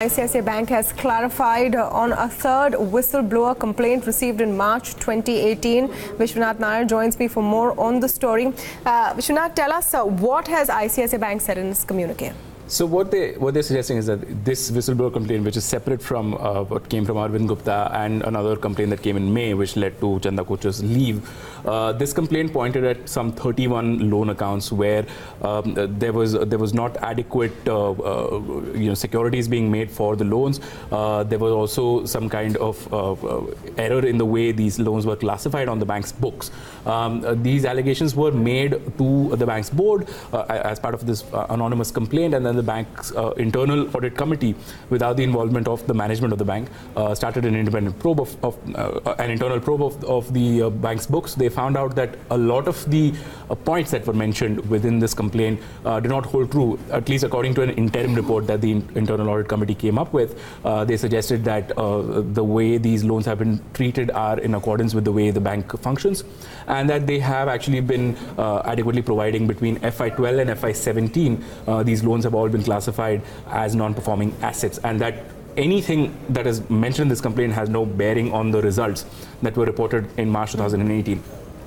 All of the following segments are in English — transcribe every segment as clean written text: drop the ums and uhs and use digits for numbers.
ICICI Bank has clarified on a third whistleblower complaint received in March 2018. Vishwanath Nair joins me for more on the story. Vishwanath, tell us what has ICICI Bank said in its communique? So what they're suggesting is that this whistleblower complaint, which is separate from what came from Arvind Gupta and another complaint that came in May, which led to Chanda Kochhar's leave, this complaint pointed at some 31 loan accounts where there was not adequate securities being made for the loans. There was also some kind of error in the way these loans were classified on the bank's books. These allegations were made to the bank's board as part of this anonymous complaint, and then the bank's internal audit committee, without the involvement of the management of the bank, started an independent probe an internal probe of the bank's books. They found out that a lot of the points that were mentioned within this complaint did not hold true, at least according to an interim report that the internal audit committee came up with. They suggested that the way these loans have been treated are in accordance with the way the bank functions, and that they have actually been adequately providing between FY12 and FY17. These loans have all been classified as non-performing assets, and that anything that is mentioned in this complaint has no bearing on the results that were reported in March 2018.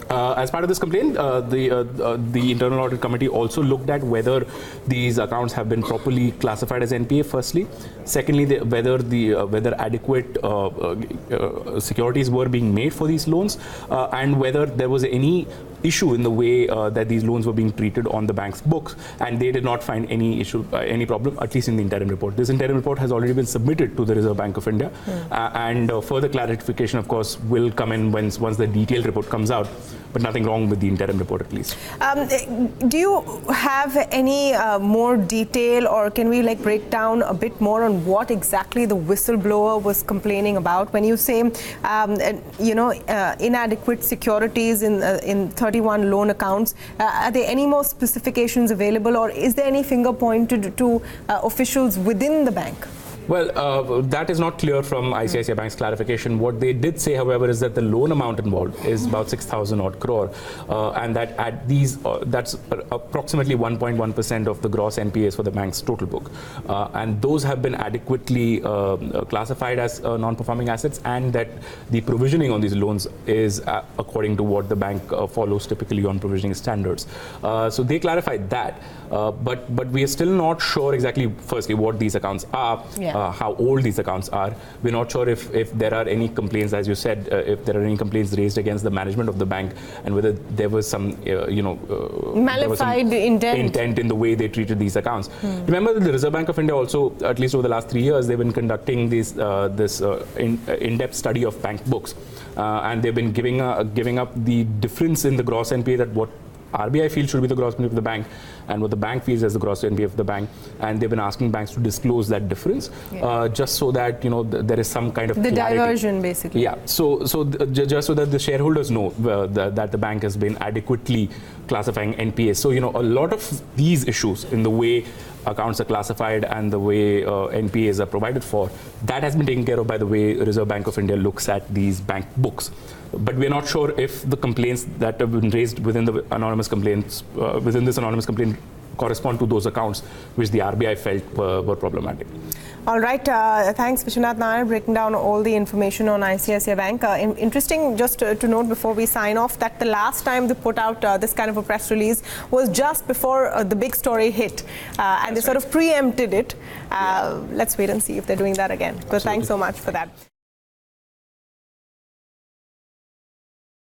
As part of this complaint, the internal audit committee also looked at whether these accounts have been properly classified as NPA. Firstly, secondly, whether adequate securities were being made for these loans, and whether there was any issue in the way that these loans were being treated on the bank's books, and they did not find any issue, any problem, at least in the interim report. This interim report has already been submitted to the Reserve Bank of India, and further clarification, of course, will come in once the detailed report comes out. But nothing wrong with the interim report, at least. Do you have any more detail, or can we break down a bit more on what exactly the whistleblower was complaining about? When you say, inadequate securities in 31 loan accounts, are there any more specifications available, or is there any finger pointed to officials within the bank? Well, that is not clear from ICICI Bank's clarification. What they did say, however, is that the loan amount involved is about 6,000 odd crore, and that at these, that's approximately 1.1% of the gross NPAs for the bank's total book. And those have been adequately classified as non-performing assets, and that the provisioning on these loans is according to what the bank follows typically on provisioning standards. So they clarified that, but we are still not sure exactly, firstly, what these accounts are. How old these accounts are. We're not sure if there are any complaints, as you said, if there are any complaints raised against the management of the bank, and whether there was some, malified intent in the way they treated these accounts. Remember that the Reserve Bank of India also, at least over the last 3 years, they've been conducting this in-depth study of bank books, and they've been giving up the difference in the gross NPA, that what RBI feels should be the gross NPA of the bank and what the bank feels as the gross NPA of the bank, and they've been asking banks to disclose that difference, just so that there is some kind of the clarity. Diversion, basically. Yeah. So just so that the shareholders know that the bank has been adequately classifying NPAs. So a lot of these issues in the way accounts are classified and the way NPAs are provided for, that has been taken care of by the way Reserve Bank of India looks at these bank books. But we're not sure if the complaints that have been raised within the anonymous complaints, within this anonymous complaint, correspond to those accounts which the RBI felt were problematic. All right. Thanks, Vishwanath Nair, breaking down all the information on ICICI Bank. Interesting, just to note before we sign off, that the last time they put out this kind of a press release was just before the big story hit, and they sort of preempted it. Let's wait and see if they're doing that again. So thanks so much for that.